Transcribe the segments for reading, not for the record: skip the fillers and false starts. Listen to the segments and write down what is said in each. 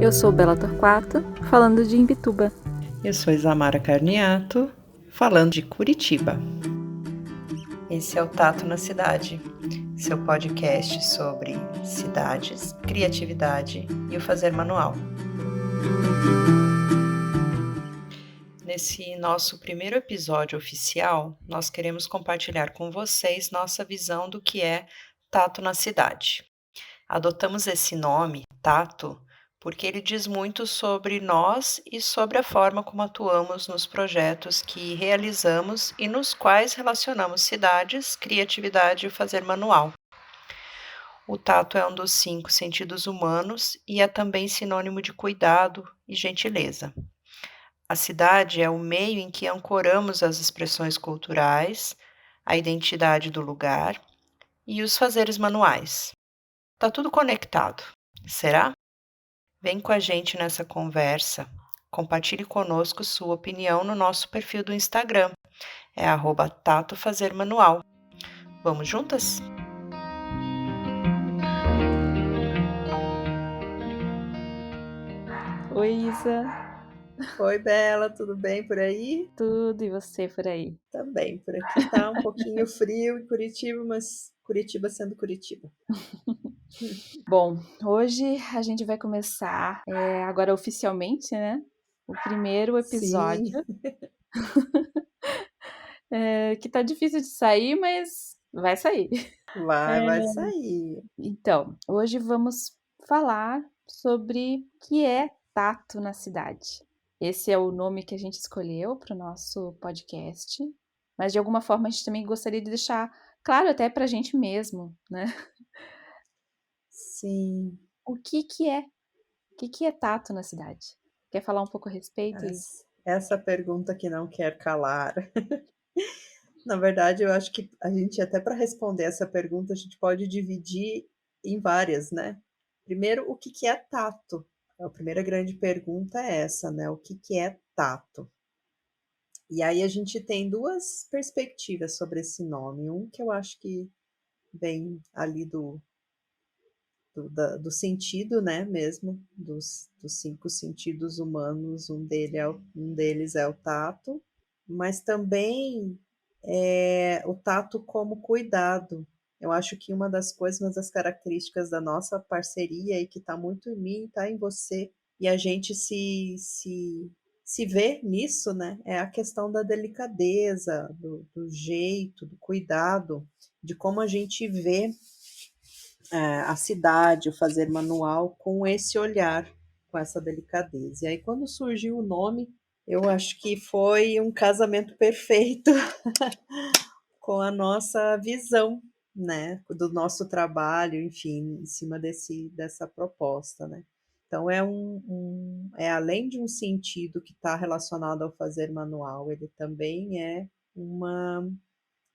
Eu sou Bela Torquato, falando de Imbituba. Eu sou Isamara Carniato, falando de Curitiba. Esse é o Tato na Cidade, seu podcast sobre cidades, criatividade e o fazer manual. Nesse nosso primeiro episódio oficial, nós queremos compartilhar com vocês nossa visão do que é Tato na Cidade. Adotamos esse nome, Tato, porque ele diz muito sobre nós e sobre a forma como atuamos nos projetos que realizamos e nos quais relacionamos cidades, criatividade e o fazer manual. O tato é um dos 5 sentidos humanos e é também sinônimo de cuidado e gentileza. A cidade é o meio em que ancoramos as expressões culturais, a identidade do lugar e os fazeres manuais. Tá tudo conectado, será? Vem com a gente nessa conversa. Compartilhe conosco sua opinião no nosso perfil do Instagram. É @tatofazermanual. Vamos juntas? Oi, Isa. Oi, Bela, tudo bem por aí? Tudo e você por aí? Também, por aqui tá um pouquinho frio em Curitiba, mas Curitiba sendo Curitiba. Bom, hoje a gente vai começar, agora oficialmente, né? O primeiro Sim, episódio, que tá difícil de sair, mas vai sair. vai sair. Então, hoje vamos falar sobre o que é tato na cidade. Esse é o nome que a gente escolheu para o nosso podcast, mas de alguma forma a gente também gostaria de deixar claro até para a gente mesmo, né? Sim, O que que é? O que que é tato na cidade? Quer falar um pouco a respeito, Isa? essa pergunta que não quer calar. Na verdade, eu acho que a gente, até para responder essa pergunta, a gente pode dividir em várias, né? Primeiro, o que que é tato? A primeira grande pergunta é essa, né? O que que é tato? E aí a gente tem duas perspectivas sobre esse nome. Um que eu acho que vem ali do sentido, né, mesmo, dos 5 sentidos humanos, um deles é o tato, mas também o tato como cuidado. Eu acho que uma das características da nossa parceria e que está muito em mim, está em você, e a gente se vê nisso, né? É a questão da delicadeza, do jeito, do cuidado, de como a gente vê a cidade, o fazer manual com esse olhar, com essa delicadeza. E aí, quando surgiu o nome, eu acho que foi um casamento perfeito com a nossa visão, né, do nosso trabalho, enfim, em cima dessa proposta, né. Então é além de um sentido que está relacionado ao fazer manual, ele também é uma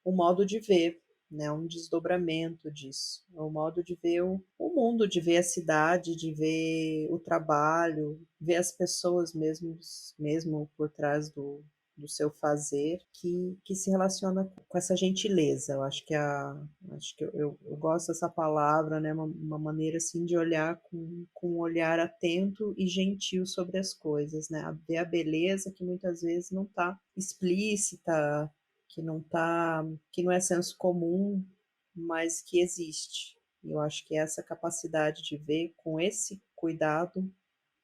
um modo de ver, né, um desdobramento disso, é um modo de ver o mundo, de ver a cidade, de ver o trabalho, ver as pessoas mesmo por trás do seu fazer, que se relaciona com essa gentileza. Eu acho que eu gosto dessa palavra, né, uma maneira assim de olhar com um olhar atento e gentil sobre as coisas, né, ver a beleza que muitas vezes não está explícita, que não tá, que não é senso comum, mas que existe. E eu acho que essa capacidade de ver com esse cuidado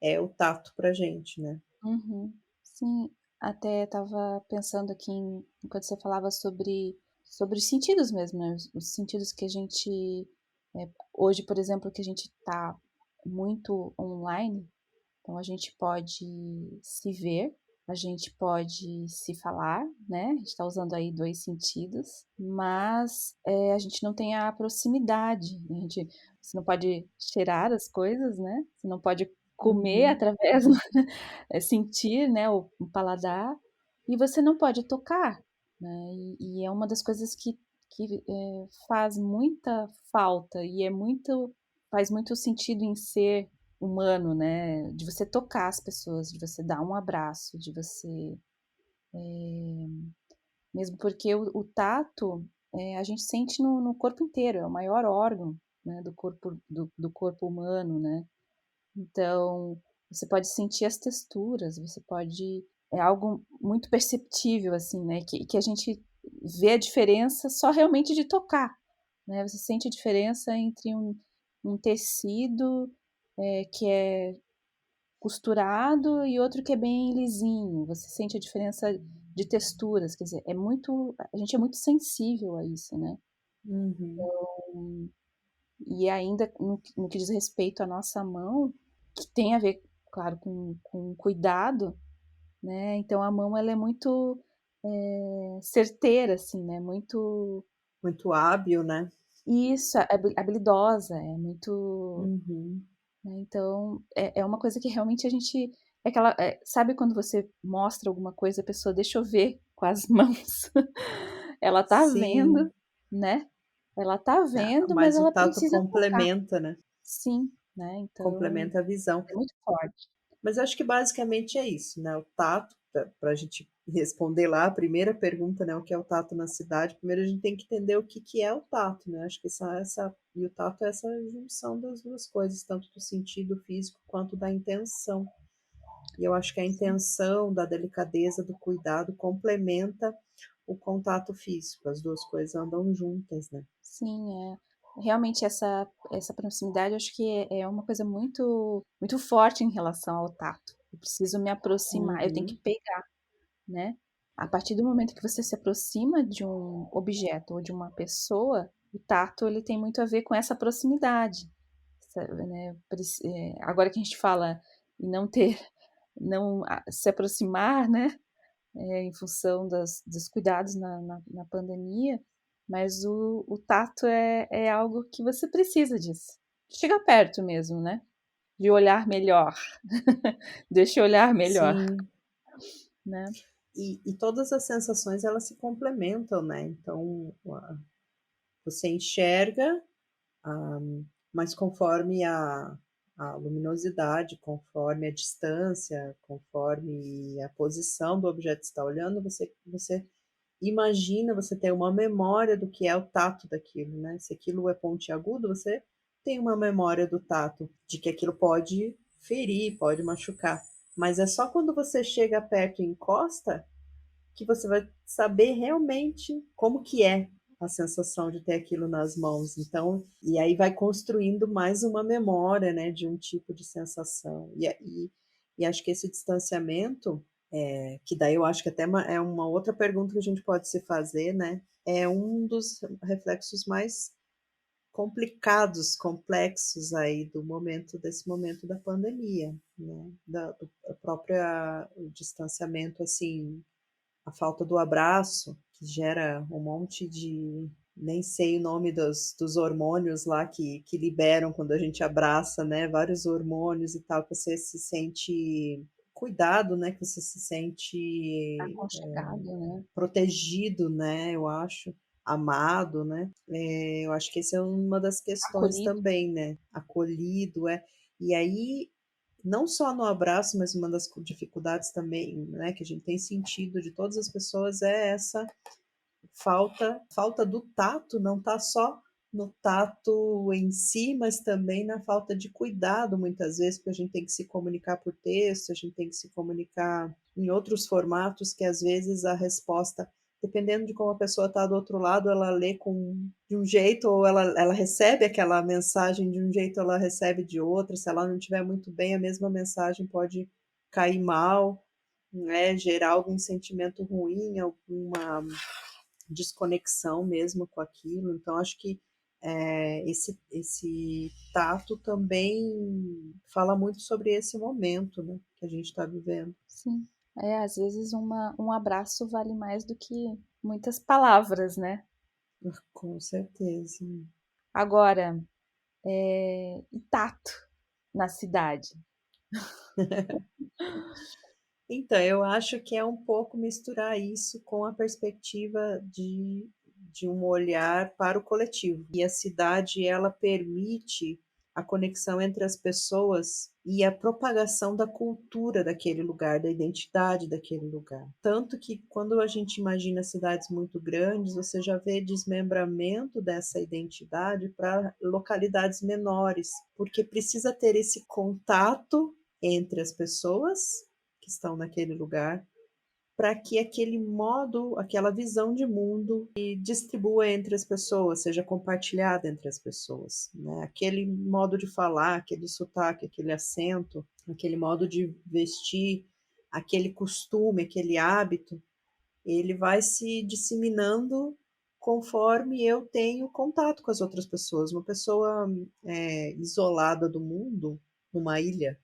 é o tato pra gente, né? Uhum. Sim, até estava pensando aqui enquanto você falava sobre os sentidos mesmo, né? Os sentidos que a gente hoje, por exemplo, que a gente está muito online, então a gente pode se ver, a gente pode se falar, né? A gente está usando aí dois sentidos, mas a gente não tem a proximidade. Você não pode cheirar as coisas, né? Você não pode comer Uhum. através, sentir, né? O paladar, e você não pode tocar, né? E é uma das coisas que faz muita falta e faz muito sentido em ser humano, né? De você tocar as pessoas, de você dar um abraço, de você. Mesmo porque o tato a gente sente no corpo inteiro, é o maior órgão. né, do corpo humano, né. Então, você pode sentir as texturas, você pode é algo muito perceptível, assim, né, que a gente vê a diferença só realmente de tocar, né, você sente a diferença entre um tecido, que é costurado e outro que é bem lisinho, você sente a diferença de texturas, quer dizer, a gente é muito sensível a isso, né. Uhum. E ainda no que diz respeito à nossa mão, que tem a ver, claro, com cuidado, né, então a mão ela é muito, certeira, assim, né, muito Muito hábil, né. isso, habilidosa, é muito, Uhum. né, então é uma coisa que realmente a gente é aquela sabe quando você mostra alguma coisa, a pessoa: "Deixa eu ver com as mãos", ela tá Sim, vendo, né, ela tá vendo, mas mas o ela tato precisa tocar. complementa, né, Sim, né, então complementa a visão. é muito forte. Mas eu acho que basicamente é isso, né, o tato, para a gente responder lá a primeira pergunta, né, o que é o tato na cidade, primeiro a gente tem que entender o que que é o tato, né, acho que essa e o tato é essa junção das 2 coisas, tanto do sentido físico quanto da intenção. E eu acho que a Sim, intenção da delicadeza, do cuidado complementa o contato físico, as 2 coisas andam juntas, né. sim, é. Realmente essa proximidade eu acho que é uma coisa muito forte em relação ao tato. Eu preciso me aproximar, eu tenho que Uhum. pegar, né. A partir do momento que você se aproxima de um objeto ou de uma pessoa, o tato ele tem muito a ver com essa proximidade, sabe, né. Agora que a gente fala em não se aproximar, né, em função dos cuidados na pandemia, mas o tato é algo que você precisa disso. Chegar perto mesmo, né? De olhar melhor. Deixa eu olhar melhor, Sim. né? E todas as sensações elas se complementam, né, então você enxerga, ah, mas conforme a luminosidade, conforme a distância, conforme a posição do objeto que você está olhando, você imagina, você tem uma memória do que é o tato daquilo, né. Se aquilo é pontiagudo, você tem uma memória do tato, de que aquilo pode ferir, pode machucar. Mas é só quando você chega perto e encosta, que você vai saber realmente como que é a sensação de ter aquilo nas mãos. Então e aí vai construindo mais uma memória, né, de um tipo de sensação. E acho que esse distanciamento, que daí eu acho que até é uma outra pergunta que a gente pode se fazer, né, é um dos reflexos mais complicados, complexos aí do momento desse momento da pandemia, né, do a própria o distanciamento, assim, a falta do abraço, que gera um monte de nem sei o nome dos hormônios lá que liberam quando a gente abraça, né, vários hormônios e tal, que você se sente cuidado, né, que você se sente, Aconchegado, né? protegido, né, eu acho, amado, né. Eu acho que esse é uma das questões Acolhido. também, né, acolhido, é. E aí não só no abraço, mas uma das dificuldades também, né, que a gente tem sentido de todas as pessoas é essa falta do tato, não tá só no tato em si, mas também na falta de cuidado muitas vezes, porque a gente tem que se comunicar por texto, a gente tem que se comunicar em outros formatos que às vezes a resposta, dependendo de como a pessoa está do outro lado, ela lê de um jeito ou ela recebe aquela mensagem de um jeito, ela recebe de outro, se ela não estiver muito bem, a mesma mensagem pode cair mal, né, gerar algum sentimento ruim, alguma desconexão mesmo com aquilo. Então acho que, esse tato também fala muito sobre esse momento, né, que a gente está vivendo. Sim. Às vezes um abraço vale mais do que muitas palavras, né? Com certeza. Agora, e tato na cidade? Então, eu acho que é um pouco misturar isso com a perspectiva de um olhar para o coletivo. E a cidade, ela permite, a conexão entre as pessoas e a propagação da cultura daquele lugar, da identidade daquele lugar. Tanto que quando a gente imagina cidades muito grandes, você já vê desmembramento dessa identidade para localidades menores, porque precisa ter esse contato entre as pessoas que estão naquele lugar, para que aquele modo, aquela visão de mundo se distribua entre as pessoas, seja compartilhada entre as pessoas, né? Aquele modo de falar, aquele sotaque, aquele acento, aquele modo de vestir, aquele costume, aquele hábito, ele vai se disseminando conforme eu tenho contato com as outras pessoas. Uma pessoa isolada do mundo, numa ilha,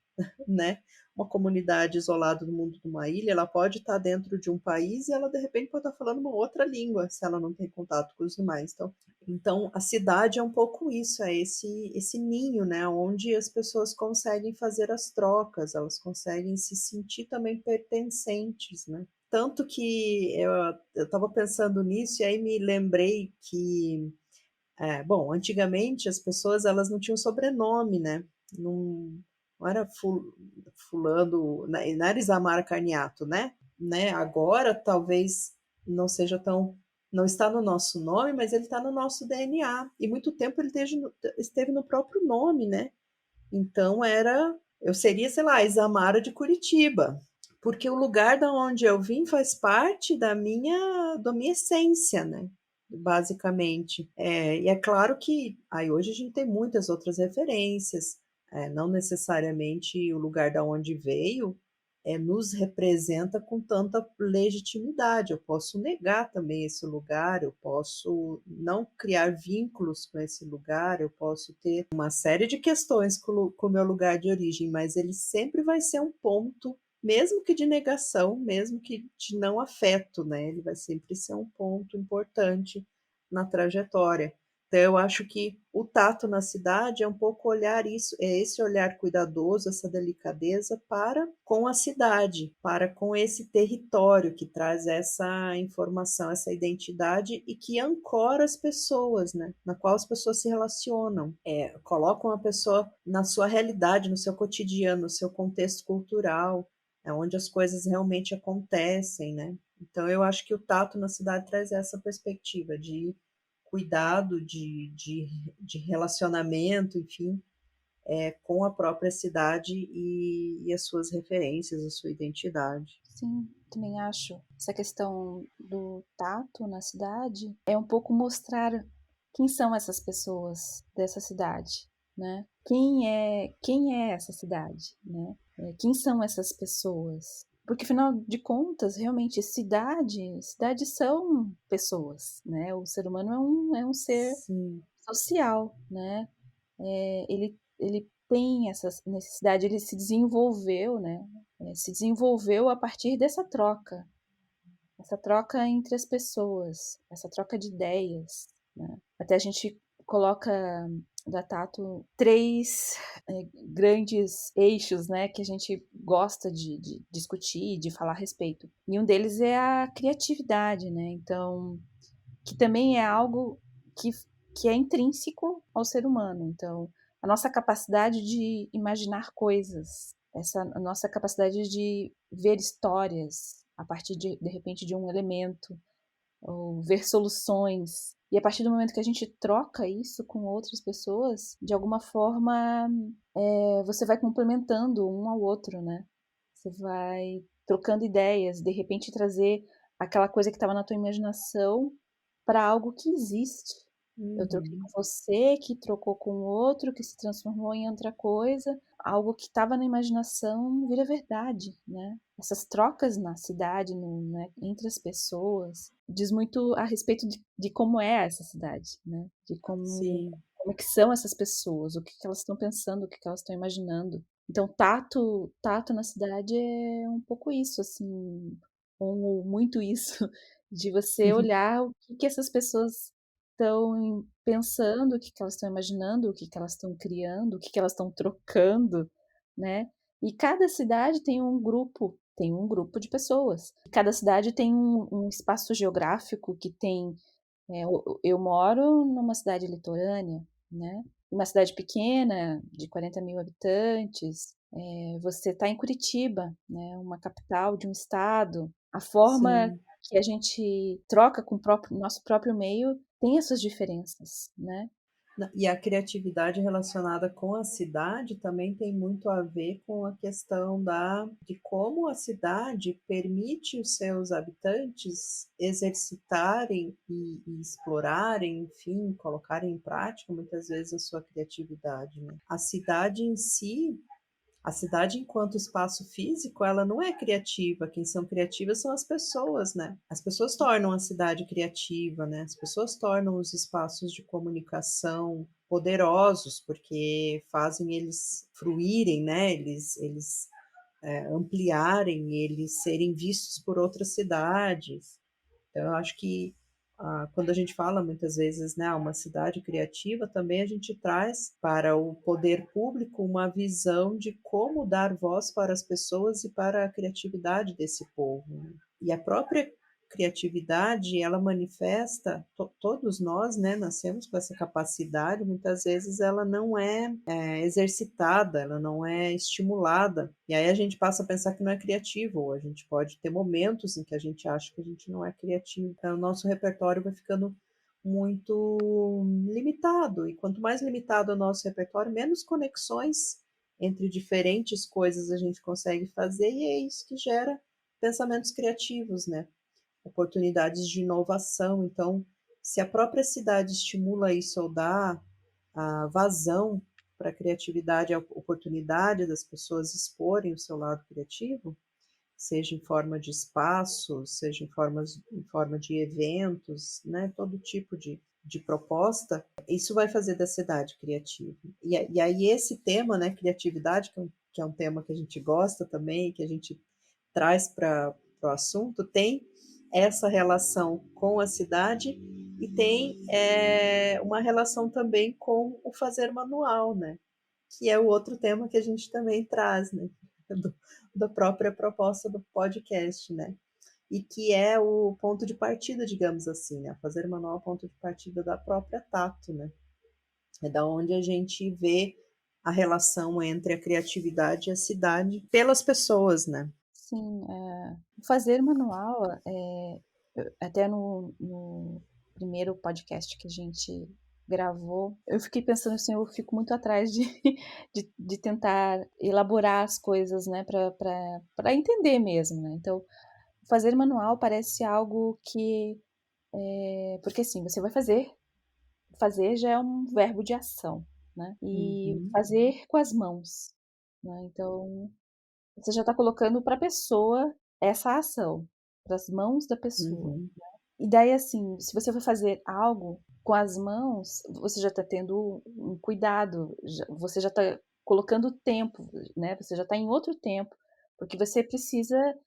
né? Uma comunidade isolada do mundo de uma ilha, ela pode estar dentro de um país e ela de repente pode estar falando uma outra língua se ela não tem contato com os demais. Então a cidade é um pouco isso, é esse ninho, né? Onde as pessoas conseguem fazer as trocas, elas conseguem se sentir também pertencentes, né? Tanto que eu estava pensando nisso e aí me lembrei que, bom, antigamente as pessoas elas não tinham sobrenome, né? Não, não era fulano, não era Isamar Carniato, né? Agora talvez não seja tão, não está no nosso nome, mas ele está no nosso DNA. E muito tempo ele esteve no próprio nome, né? Então eu seria, sei lá, Isamara de Curitiba, porque o lugar da onde eu vim faz parte da minha essência, né? Basicamente. E é claro que aí hoje a gente tem muitas outras referências, não necessariamente o lugar da onde veio nos representa com tanta legitimidade. Eu posso negar também esse lugar, eu posso não criar vínculos com esse lugar, eu posso ter uma série de questões com o meu lugar de origem, mas ele sempre vai ser um ponto, mesmo que de negação, mesmo que de não afeto, né? Ele vai sempre ser um ponto importante na trajetória. Então, eu acho que o tato na cidade é um pouco olhar isso, é esse olhar cuidadoso, essa delicadeza para com a cidade, para com esse território que traz essa informação, essa identidade e que ancora as pessoas, né? Na qual as pessoas se relacionam. Colocam a pessoa na sua realidade, no seu cotidiano, no seu contexto cultural, onde as coisas realmente acontecem, né? Então, eu acho que o tato na cidade traz essa perspectiva de cuidado, de relacionamento, enfim, com a própria cidade e as suas referências, a sua identidade. Sim, também acho. Essa questão do tato na cidade é um pouco mostrar quem são essas pessoas dessa cidade, né? Quem é essa cidade, né? Quem são essas pessoas? Porque, afinal de contas, realmente, cidades são pessoas, né? O ser humano é um ser Sim. social, né? Ele tem essa necessidade, ele se desenvolveu, né? Se desenvolveu a partir dessa troca, essa troca entre as pessoas, essa troca de ideias, né? Até a gente coloca da Tato três grandes eixos, né, que a gente gosta de discutir, de falar a respeito. E um deles é a criatividade, né? Então, que também é algo que, que é intrínseco ao ser humano. Então, a nossa capacidade de imaginar coisas, a nossa capacidade de ver histórias a partir de repente, de um elemento, ou ver soluções. E a partir do momento que a gente troca isso com outras pessoas, de alguma forma, você vai complementando um ao outro, né? Você vai trocando ideias, de repente trazer aquela coisa que estava na tua imaginação para algo que existe. Eu troquei Uhum. com você, que trocou com o outro, que se transformou em outra coisa. Algo que estava na imaginação vira verdade, né? Essas trocas na cidade, né, entre as pessoas, diz muito a respeito de como é essa cidade, né? De Sim. como é que são essas pessoas, o que elas estão pensando, o que elas estão imaginando. Então, tato na cidade é um pouco isso, assim, ou muito isso, de você olhar o que essas pessoas estão pensando, o que elas estão imaginando, o que elas estão criando, o que elas estão trocando, né? E cada cidade tem um grupo de pessoas. Cada cidade tem um espaço geográfico que tem. Eu moro numa cidade litorânea, né. Uma cidade pequena, de 40.000 habitantes, você está em Curitiba, né, uma capital de um estado, a forma Sim. que a gente troca com o nosso próprio meio tem as suas diferenças, né. E a criatividade relacionada com a cidade também tem muito a ver com a questão de como a cidade permite os seus habitantes exercitarem e explorarem, enfim, colocarem em prática muitas vezes a sua criatividade, né. A cidade enquanto espaço físico, ela não é criativa, quem são criativas são as pessoas, né. As pessoas tornam a cidade criativa, né, as pessoas tornam os espaços de comunicação poderosos, porque fazem eles fruírem, né, ampliarem, eles serem vistos por outras cidades. Então eu acho que, quando a gente fala muitas vezes, né, uma cidade criativa, também a gente traz para o poder público uma visão de como dar voz para as pessoas e para a criatividade desse povo, né. E a própria criatividade, ela manifesta todos nós, né, nascemos com essa capacidade, muitas vezes ela não é, exercitada, ela não é estimulada, e aí a gente passa a pensar que não é criativo, ou a gente pode ter momentos em que a gente acha que a gente não é criativo, então o nosso repertório vai ficando muito limitado, e quanto mais limitado é o nosso repertório, menos conexões entre diferentes coisas a gente consegue fazer, e é isso que gera pensamentos criativos, né, oportunidades de inovação. Então, se a própria cidade estimula isso ou dá a vazão para a criatividade, a oportunidade das pessoas exporem o seu lado criativo, seja em forma de espaço, seja em forma de eventos, né, todo tipo de proposta, isso vai fazer da cidade criativa. E aí esse tema, né, criatividade, que é um tema que a gente gosta também, que a gente traz para o assunto, tem essa relação com a cidade e tem uma relação também com o fazer manual, né? Que é o outro tema que a gente também traz, né? Do, da própria proposta do podcast, né? E que é o ponto de partida, digamos assim, né? Fazer manual é o ponto de partida da própria Tato, né? É da onde a gente vê a relação entre a criatividade e a cidade pelas pessoas, né? Sim, fazer manual, até no primeiro podcast que a gente gravou, eu fiquei pensando assim, eu fico muito atrás de, de tentar elaborar as coisas, né, para entender mesmo, né? Então, fazer manual parece algo que, porque assim, você vai fazer já é um verbo de ação, né? E Uhum, fazer com as mãos, né? Então, você já está colocando para a pessoa essa ação, para as mãos da pessoa. uhum, E daí, assim, se você for fazer algo com as mãos, você já está tendo um cuidado, você já está colocando tempo, né? Você já está em outro tempo, porque você precisa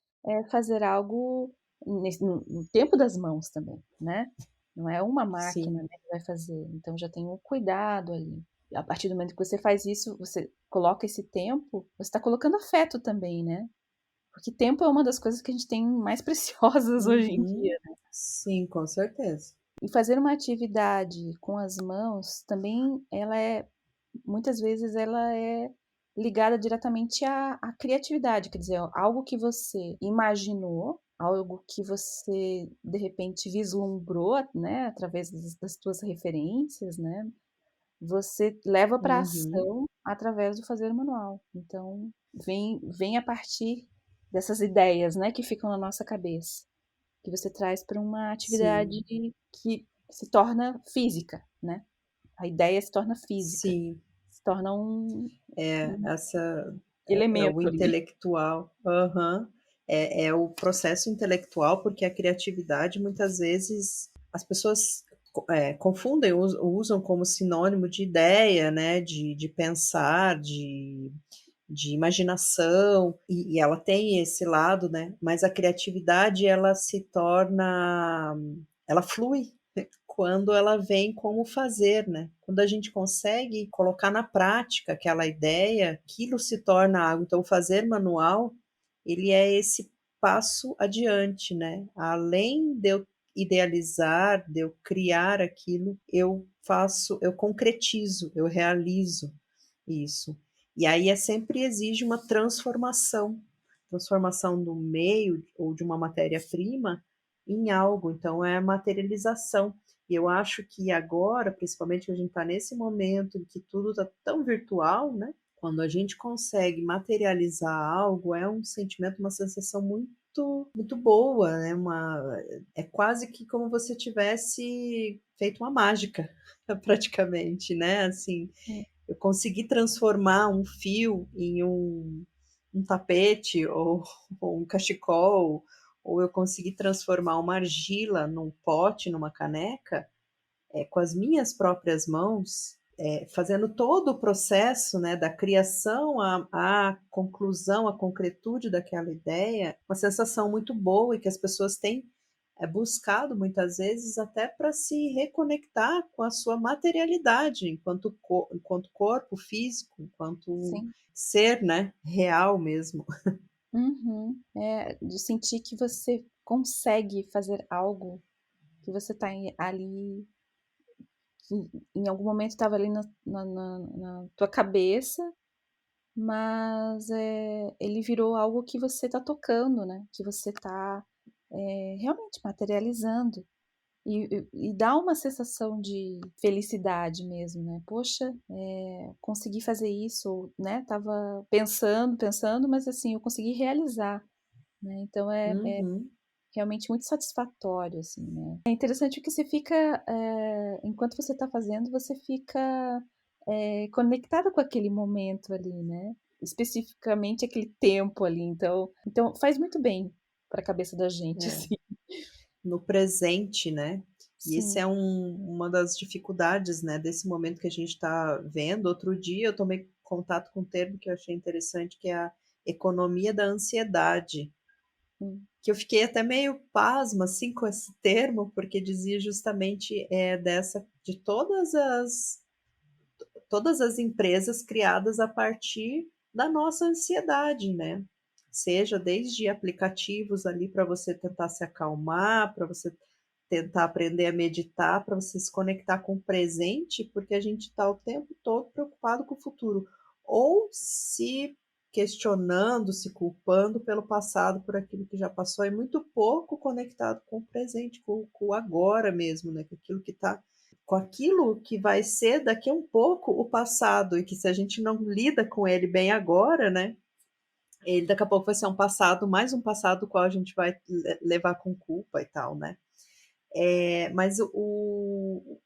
fazer algo no tempo das mãos também, né? Não é uma máquina, sim, né, que vai fazer. Então já tem um cuidado ali. A partir do momento que você faz isso, você coloca esse tempo, você está colocando afeto também, né? Porque tempo é uma das coisas que a gente tem mais preciosas hoje em uhum, dia. sim, com certeza. E fazer uma atividade com as mãos também, muitas vezes ela é ligada diretamente à criatividade, quer dizer, algo que você imaginou, algo que você de repente vislumbrou, né, através das tuas referências, né, você leva para Uhum, ação através do fazer manual. Então, vem a partir dessas ideias, né, que ficam na nossa cabeça, que você traz para uma atividade sim, que se torna física, né? A ideia se torna física, sim. se torna um Essa é o elemento ali. intelectual. Aham. É o processo intelectual, porque a criatividade muitas vezes as pessoas confundem, usam como sinônimo de ideia, né, de pensar, de imaginação, e ela tem esse lado, né, mas a criatividade ela flui quando ela vem como fazer, né. Quando a gente consegue colocar na prática aquela ideia, aquilo se torna algo. Então o fazer manual, ele é esse passo adiante, né. Além de eu idealizar, de eu criar aquilo, eu concretizo, eu realizo isso. E aí sempre exige uma transformação do meio ou de uma matéria-prima em algo, então é materialização. E eu acho que agora, principalmente que a gente está nesse momento em que tudo está tão virtual, né, quando a gente consegue materializar algo, é um sentimento, uma sensação muito boa, né, é quase que como você tivesse feito uma mágica, praticamente, né, assim, Sim, eu consegui transformar um fio em um tapete ou ou um cachecol, ou eu consegui transformar uma argila num pote, numa caneca, com as minhas próprias mãos, fazendo todo o processo, né, da criação à conclusão, à concretude daquela ideia, uma sensação muito boa e que as pessoas têm, buscado muitas vezes até para se reconectar com a sua materialidade enquanto corpo físico, enquanto sim. ser, né, real mesmo. Uhum. É, de sentir que você consegue fazer algo, que você tá ali, que em algum momento estava ali na tua cabeça, mas ele virou algo que você tá tocando, né? Que você tá realmente materializando. E dá uma sensação de felicidade mesmo, né? Poxa, consegui fazer isso, né? Tava pensando, pensando, mas assim, eu consegui realizar, né? Então Uhum. realmente muito satisfatório, assim, né? É interessante que você fica, enquanto você está fazendo, você fica conectada com aquele momento ali, né? Especificamente aquele tempo ali. Então faz muito bem para a cabeça da gente, É. assim. No presente, né. E esse Sim. é uma das dificuldades, né, desse momento que a gente está vendo. Outro dia eu tomei contato com um termo que eu achei interessante, que é a economia da ansiedade, Hum, que eu fiquei até meio pasma, assim, com esse termo, porque dizia justamente, dessa de todas as empresas criadas a partir da nossa ansiedade, né. Seja desde aplicativos ali para você tentar se acalmar, para você tentar aprender a meditar, para você se conectar com o presente, porque a gente está o tempo todo preocupado com o futuro, ou se questionando, se culpando pelo passado, por aquilo que já passou, e muito pouco conectado com o presente, com o agora mesmo, né, com aquilo que vai ser daqui a um pouco o passado, e que se a gente não lida com ele bem agora, né, ele daqui a pouco vai ser um passado, mais um passado, o qual a gente vai levar com culpa e tal, né. Mas o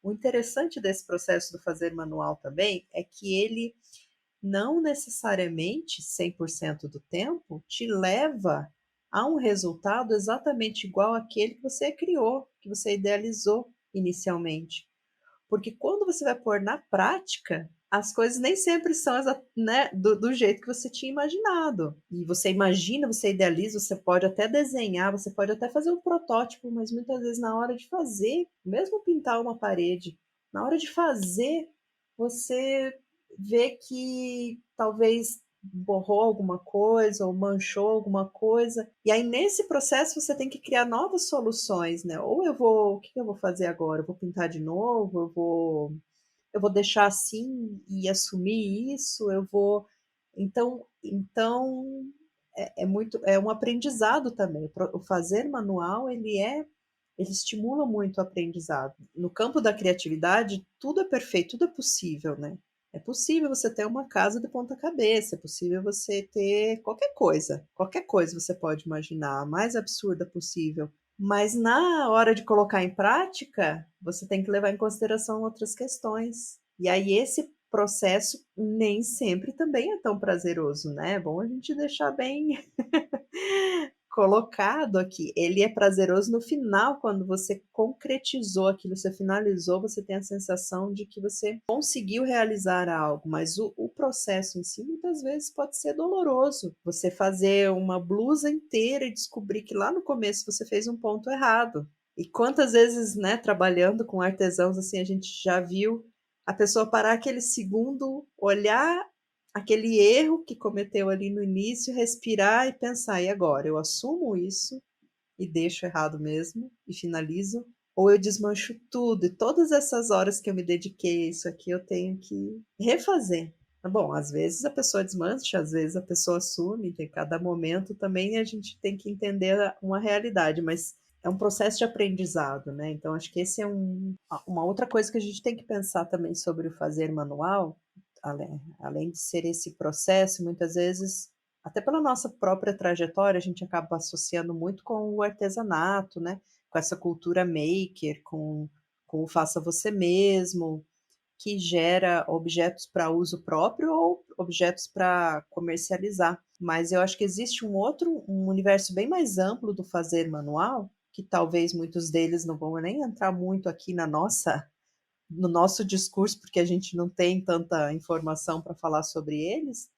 interessante desse processo do fazer manual também é que ele não necessariamente 100% do tempo te leva a um resultado exatamente igual àquele que você criou, que você idealizou inicialmente. Porque quando você vai pôr na prática, as coisas nem sempre são né, do jeito que você tinha imaginado. E você imagina, você idealiza, você pode até desenhar, você pode até fazer um protótipo, mas muitas vezes na hora de fazer, mesmo pintar uma parede, na hora de fazer, você vê que talvez borrou alguma coisa ou manchou alguma coisa. E aí nesse processo você tem que criar novas soluções, né? Ou o que eu vou fazer agora? Eu vou pintar de novo? Eu vou deixar assim e assumir isso? Então é um aprendizado também. O fazer manual ele estimula muito o aprendizado. No campo da criatividade, tudo é perfeito, tudo é possível, né? É possível você ter uma casa de ponta cabeça, é possível você ter qualquer coisa você pode imaginar, a mais absurda possível. Mas na hora de colocar em prática, você tem que levar em consideração outras questões. E aí esse processo nem sempre também é tão prazeroso, né? É bom a gente deixar bem colocado aqui. Ele é prazeroso no final, quando você concretizou aquilo, você finalizou, você tem a sensação de que você conseguiu realizar algo, mas o processo em si muitas vezes pode ser doloroso. Você fazer uma blusa inteira e descobrir que lá no começo você fez um ponto errado. E quantas vezes, né, trabalhando com artesãos assim, a gente já viu a pessoa parar aquele segundo, olhar aquele erro que cometeu ali no início, respirar e pensar: "E agora? Eu assumo isso e deixo errado mesmo e finalizo, ou eu desmancho tudo e todas essas horas que eu me dediquei a isso aqui eu tenho que refazer. Tá bom, às vezes a pessoa desmancha, às vezes a pessoa assume, tem cada momento também a gente tem que entender uma realidade, mas é um processo de aprendizado, né, então acho que esse é uma outra coisa que a gente tem que pensar também sobre o fazer manual, além de ser esse processo, muitas vezes, até pela nossa própria trajetória, a gente acaba associando muito com o artesanato, né, com essa cultura maker, com o faça você mesmo, que gera objetos para uso próprio ou objetos para comercializar. Mas eu acho que existe um universo bem mais amplo do fazer manual, que talvez muitos deles não vão nem entrar muito aqui no nosso discurso, porque a gente não tem tanta informação para falar sobre eles,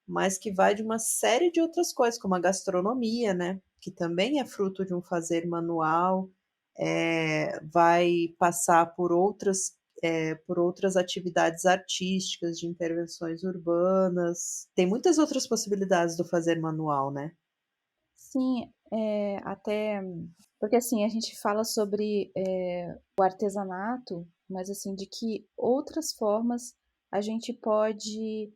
mas que vai de uma série de outras coisas, como a gastronomia, né, que também é fruto de um fazer manual, vai passar por outras atividades artísticas, de intervenções urbanas. Tem muitas outras possibilidades do fazer manual, né. Sim, até porque, assim, a gente fala sobre, o artesanato, mas, assim, de que outras formas a gente pode,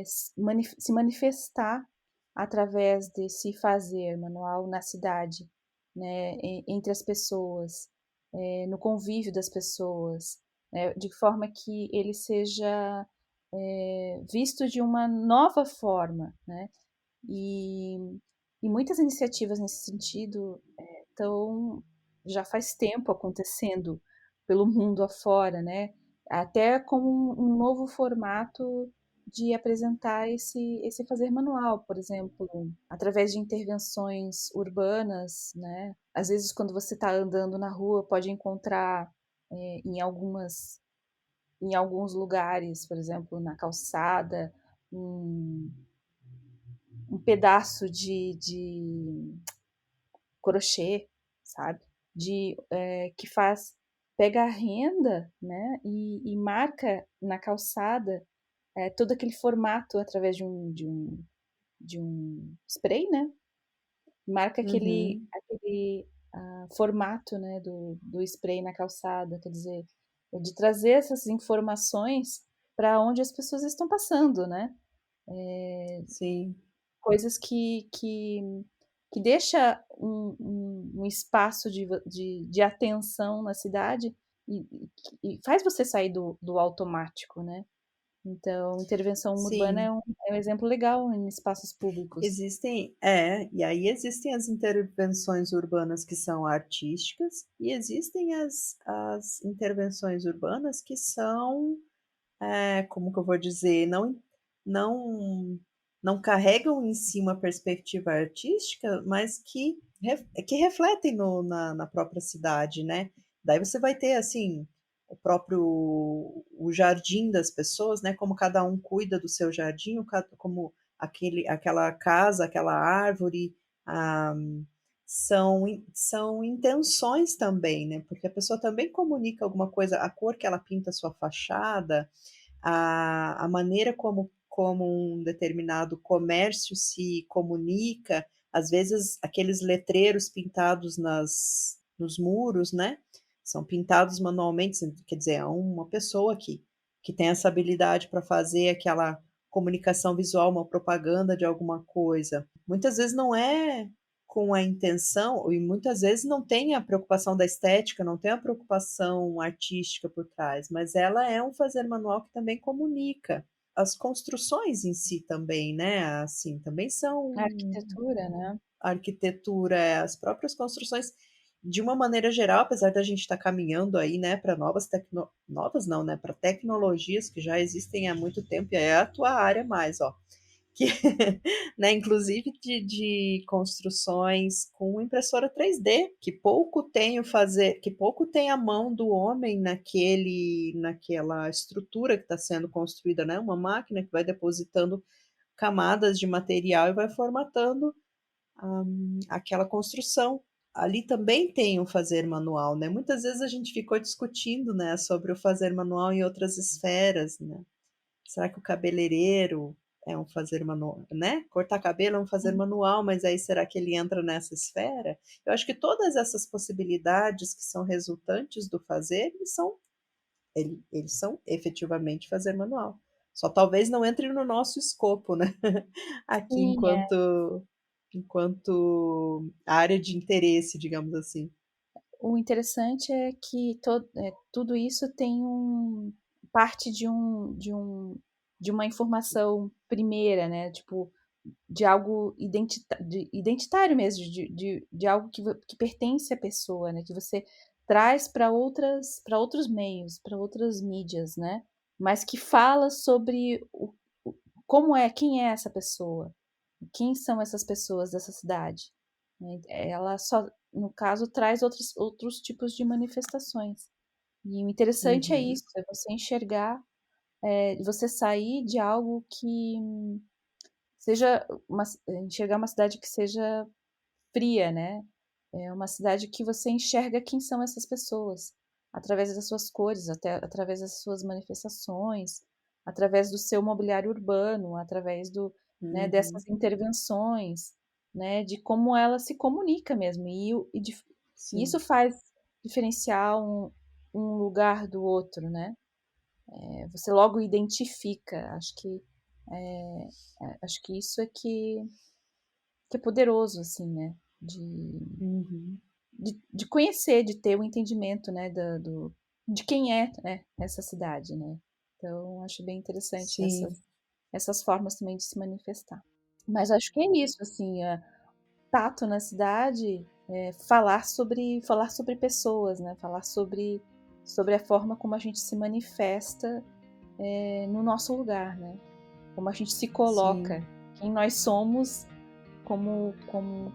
se manifestar através desse fazer manual na cidade, né, entre as pessoas, no convívio das pessoas, né, de forma que ele seja, visto de uma nova forma, né. E e muitas iniciativas nesse sentido, estão já faz tempo acontecendo pelo mundo afora, né, até como um novo formato de apresentar esse fazer manual, por exemplo, através de intervenções urbanas, né. Às vezes, quando você está andando na rua, pode encontrar, em alguns lugares, por exemplo, na calçada, um pedaço de crochê, sabe, que faz pega a renda, né, e marca na calçada, todo aquele formato através de um spray, né, marca Uhum. formato, né, do spray na calçada, quer dizer, de trazer essas informações para onde as pessoas estão passando, né. Sim. Coisas que deixa um espaço de atenção na cidade e faz você sair do automático, né. Então, intervenção urbana Sim. é um exemplo legal em espaços públicos. E aí existem as intervenções urbanas que são artísticas e existem as intervenções urbanas que são, como que eu vou dizer, não não carregam em si uma perspectiva artística, mas que refletem na própria cidade, né. Daí você vai ter, assim, o jardim das pessoas, né, como cada um cuida do seu jardim, como aquela casa, aquela árvore, ah, são intenções também, né, porque a pessoa também comunica alguma coisa, a cor que ela pinta a sua fachada, a maneira como um determinado comércio se comunica, às vezes aqueles letreiros pintados nos muros, né, são pintados manualmente, quer dizer, é uma pessoa que tem essa habilidade para fazer aquela comunicação visual, uma propaganda de alguma coisa. Muitas vezes não é com a intenção e muitas vezes não tem a preocupação da estética, não tem a preocupação artística por trás, mas ela é um fazer manual que também comunica. As construções em si também, né, assim, também A são arquitetura, né. arquitetura, as próprias construções, de uma maneira geral, apesar da gente estar caminhando aí, né, para novas não, né, para tecnologias que já existem há muito tempo, e é a tua área mais, ó, que, né, inclusive de construções com impressora 3D, que pouco tem a mão do homem naquela estrutura que está sendo construída, né, uma máquina que vai depositando camadas de material e vai formatando, aquela construção. Ali também tem o fazer manual, né, muitas vezes a gente ficou discutindo, né, sobre o fazer manual em outras esferas, né. Será que o cabeleireiro é um fazer manual, né, cortar cabelo é um fazer manual, mas aí será que ele entra nessa esfera? Eu acho que todas essas possibilidades que são resultantes do fazer, eles são efetivamente fazer manual. Só talvez não entre no nosso escopo, né, aqui Sim, enquanto área de interesse, digamos assim. o interessante é que tudo isso tem parte de uma informação primeira, né, tipo, de algo identitário mesmo, de algo que pertence à pessoa, né, que você traz para outros meios, para outras mídias, né, mas que fala sobre como quem é essa pessoa, quem são essas pessoas dessa cidade, né. Ela só, no caso, traz outros tipos de manifestações. E o interessante é Uhum, isso, é você enxergar, você sair de algo que seja enxergar uma cidade que seja fria, né. É uma cidade que você enxerga quem são essas pessoas, através das suas cores, até através das suas manifestações, através do seu mobiliário urbano, através dessas uhum, intervenções, né, de como ela se comunica mesmo. E isso sim, faz diferenciar um lugar do outro, né. Você logo identifica, acho que isso é que é poderoso, assim, né, uhum, de conhecer, de ter o entendimento, né, de quem é, né, essa cidade, né. Então acho bem interessante sim, essas formas também de se manifestar. Mas acho que é isso, assim, tato na cidade, falar sobre pessoas, né, falar sobre a forma como a gente se manifesta, no nosso lugar, né, como a gente se sim, coloca, quem nós somos como como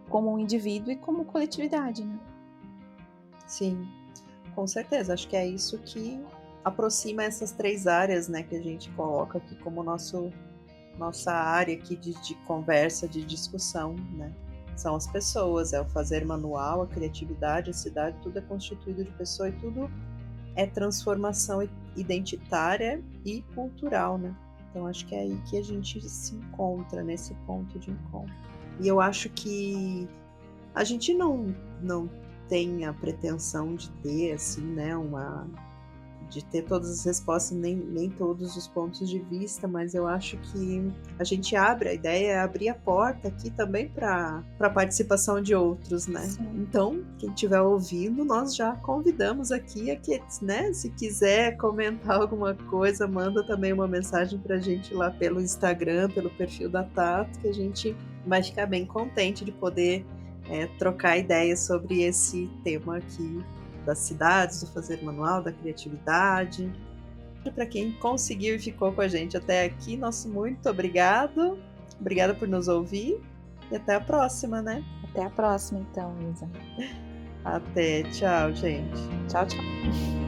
como um indivíduo e como coletividade, né. sim. Com certeza, acho que é isso que aproxima essas 3 áreas, né, que a gente coloca aqui como nossa área aqui de conversa, de discussão, né. São as pessoas, é o fazer manual, a criatividade, a cidade, tudo é constituído de pessoa e tudo é transformação identitária e cultural, né. Então acho que é aí que a gente se encontra, nesse ponto de encontro. E eu acho que a gente não tem a pretensão de ter, assim, né, de ter todas as respostas, nem todos os pontos de vista, mas eu acho que a gente abre a ideia é abrir a porta aqui também para a participação de outros, né. Sim. Então, quem estiver ouvindo, nós já convidamos aqui a que, né, se quiser comentar alguma coisa, manda também uma mensagem para a gente lá pelo Instagram, pelo perfil da Tato, que a gente vai ficar bem contente de poder, trocar ideias sobre esse tema aqui das cidades, do fazer manual, da criatividade. E para quem conseguiu e ficou com a gente até aqui, nosso muito obrigado. Obrigada por nos ouvir e até a próxima, né? Até a próxima então, Isa. Até, tchau, gente. Tchau, tchau.